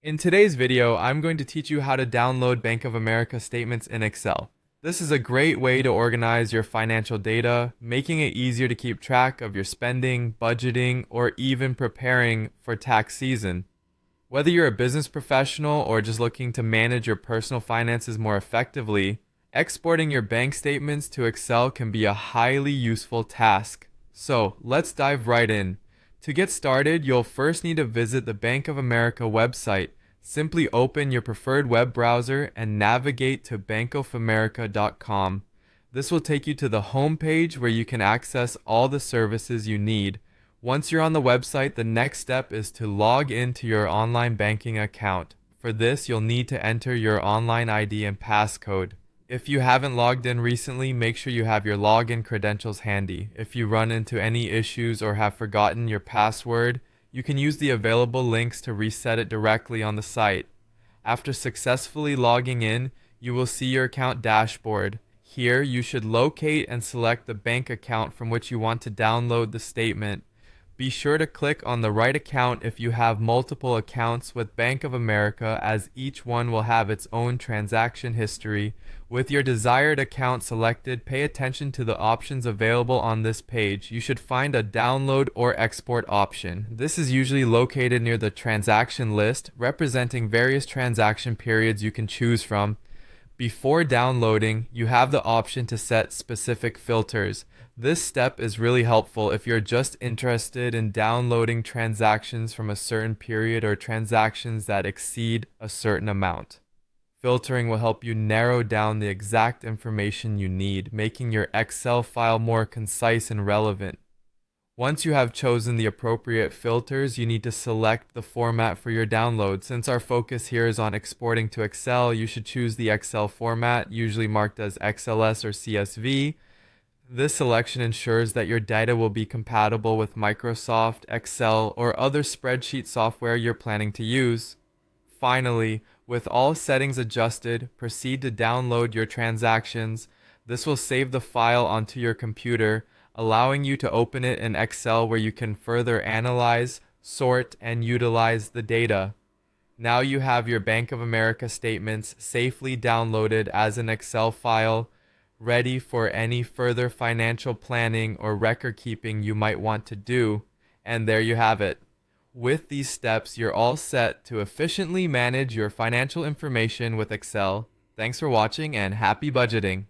In today's video, I'm going to teach you how to download Bank of America statements in Excel. This is a great way to organize your financial data, making it easier to keep track of your spending, budgeting, or even preparing for tax season. Whether you're a business professional or just looking to manage your personal finances more effectively, exporting your bank statements to Excel can be a highly useful task. So let's dive right in. To get started, you'll first need to visit the Bank of America website. Simply open your preferred web browser and navigate to bankofamerica.com. This will take you to the home page where you can access all the services you need. Once you're on the website, the next step is to log into your online banking account. For this, you'll need to enter your online ID and passcode. If you haven't logged in recently, make sure you have your login credentials handy. If you run into any issues or have forgotten your password, you can use the available links to reset it directly on the site. After successfully logging in, you will see your account dashboard. Here, you should locate and select the bank account from which you want to download the statement. Be sure to click on the right account if you have multiple accounts with Bank of America, as each one will have its own transaction history. With your desired account selected, pay attention to the options available on this page. You should find a download or export option. This is usually located near the transaction list, representing various transaction periods you can choose from. Before downloading, you have the option to set specific filters. This step is really helpful if you're just interested in downloading transactions from a certain period or transactions that exceed a certain amount. Filtering will help you narrow down the exact information you need, making your Excel file more concise and relevant. Once you have chosen the appropriate filters, you need to select the format for your download. Since our focus here is on exporting to Excel, you should choose the Excel format, usually marked as XLS or CSV. This selection ensures that your data will be compatible with Microsoft, Excel, or other spreadsheet software you're planning to use. Finally, with all settings adjusted, proceed to download your transactions. This will save the file onto your computer, allowing you to open it in Excel where you can further analyze, sort, and utilize the data. Now you have your Bank of America statements safely downloaded as an Excel file, ready for any further financial planning or record keeping you might want to do. And there you have it. With these steps, you're all set to efficiently manage your financial information with Excel. Thanks for watching and happy budgeting.